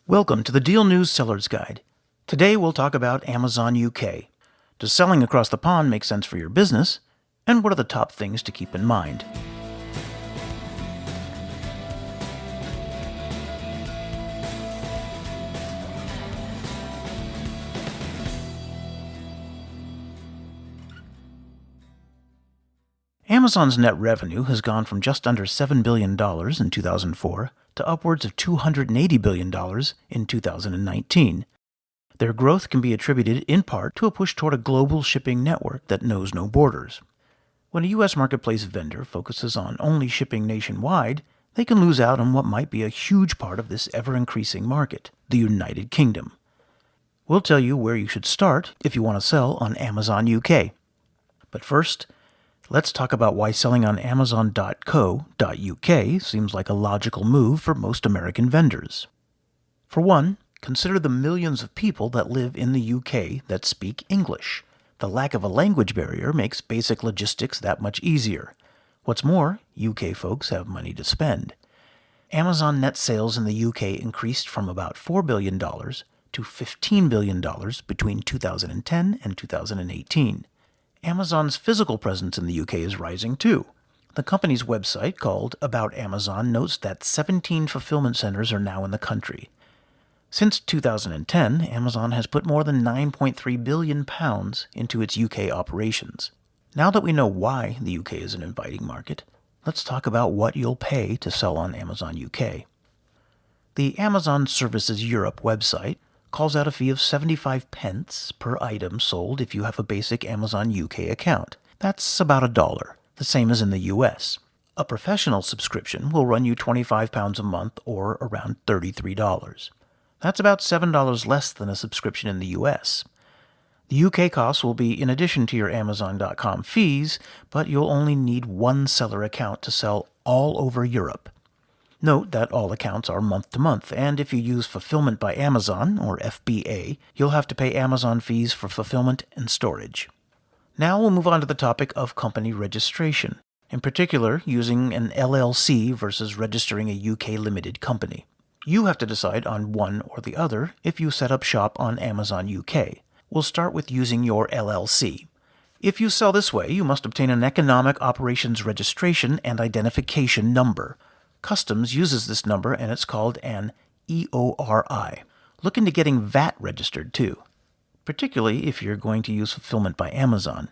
Welcome to the DealNews Seller's Guide. Today we'll talk about Amazon UK. Does selling across the pond make sense for your business? And what are the top things to keep in mind? Amazon's net revenue has gone from just under $7 billion in 2004 to upwards of $280 billion in 2019. Their growth can be attributed in part to a push toward a global shipping network that knows no borders. When a U.S. marketplace vendor focuses on only shipping nationwide, they can lose out on what might be a huge part of this ever-increasing market, the United Kingdom. We'll tell you where you should start if you want to sell on Amazon UK. But first, let's talk about why selling on Amazon.co.uk seems like a logical move for most American vendors. For one, consider the millions of people that live in the UK that speak English. The lack of a language barrier makes basic logistics that much easier. What's more, UK folks have money to spend. Amazon net sales in the UK increased from about $4 billion to $15 billion between 2010 and 2018. Amazon's physical presence in the UK is rising too. The company's website, called About Amazon, notes that 17 fulfillment centers are now in the country. Since 2010, Amazon has put more than £9.3 billion into its UK operations. Now that we know why the UK is an inviting market, let's talk about what you'll pay to sell on Amazon UK. The Amazon Services Europe website calls out a fee of 75 pence per item sold if you have a basic Amazon UK account. That's about $1, the same as in the US. A professional subscription will run you £25 a month or around $33. That's about $7 less than a subscription in the US. The UK costs will be in addition to your Amazon.com fees, but you'll only need one seller account to sell all over Europe. Note that all accounts are month-to-month, and if you use Fulfillment by Amazon, or FBA, you'll have to pay Amazon fees for fulfillment and storage. Now we'll move on to the topic of company registration, in particular using an LLC versus registering a UK limited company. You have to decide on one or the other if you set up shop on Amazon UK. We'll start with using your LLC. If you sell this way, you must obtain an Economic Operations Registration and Identification Number. Customs uses this number and it's called an EORI. Look into getting VAT registered too, particularly if you're going to use Fulfillment by Amazon.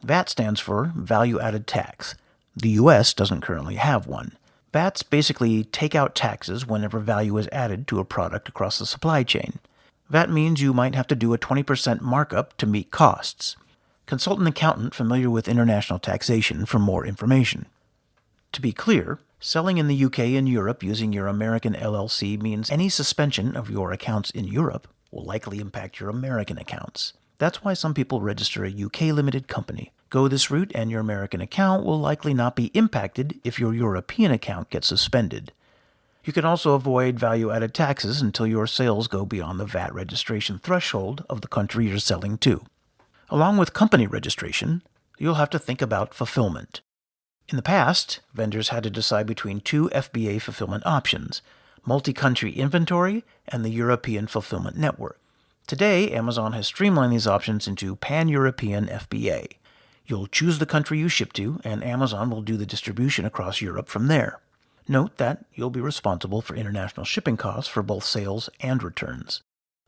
VAT stands for Value Added Tax. The US doesn't currently have one. VATs basically take out taxes whenever value is added to a product across the supply chain. VAT means you might have to do a 20% markup to meet costs. Consult an accountant familiar with international taxation for more information. To be clear, selling in the UK and Europe using your American LLC means any suspension of your accounts in Europe will likely impact your American accounts. That's why some people register a UK limited company. Go this route and your American account will likely not be impacted if your European account gets suspended. You can also avoid value-added taxes until your sales go beyond the VAT registration threshold of the country you're selling to. Along with company registration, you'll have to think about fulfillment. In the past, vendors had to decide between two FBA fulfillment options, multi-country inventory and the European Fulfillment Network. Today, Amazon has streamlined these options into Pan-European FBA. You'll choose the country you ship to, and Amazon will do the distribution across Europe from there. Note that you'll be responsible for international shipping costs for both sales and returns.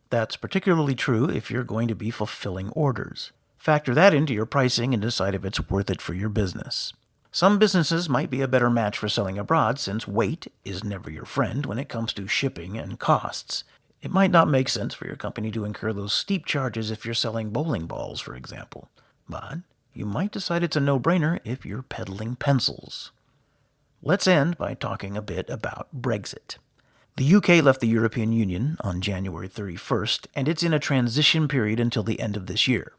That's particularly true if you're going to be fulfilling orders. Factor that into your pricing and decide if it's worth it for your business. Some businesses might be a better match for selling abroad since weight is never your friend when it comes to shipping and costs. It might not make sense for your company to incur those steep charges if you're selling bowling balls, for example. But you might decide it's a no-brainer if you're peddling pencils. Let's end by talking a bit about Brexit. The UK left the European Union on January 31st, and it's in a transition period until the end of this year.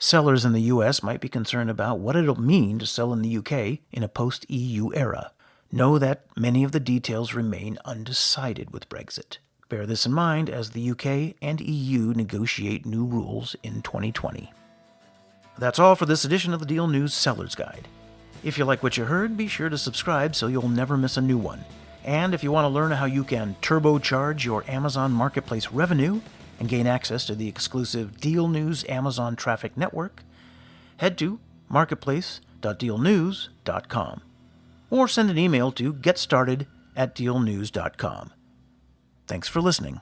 Sellers in the US might be concerned about what it'll mean to sell in the UK in a post-EU era. Know that many of the details remain undecided with Brexit. Bear this in mind as the UK and EU negotiate new rules in 2020. That's all for this edition of the DealNews Seller's Guide. If you like what you heard, be sure to subscribe so you'll never miss a new one. And if you want to learn how you can turbocharge your Amazon Marketplace revenue and gain access to the exclusive DealNews Amazon Traffic Network, head to marketplace.dealnews.com or send an email to getstarted@dealnews.com. Thanks for listening.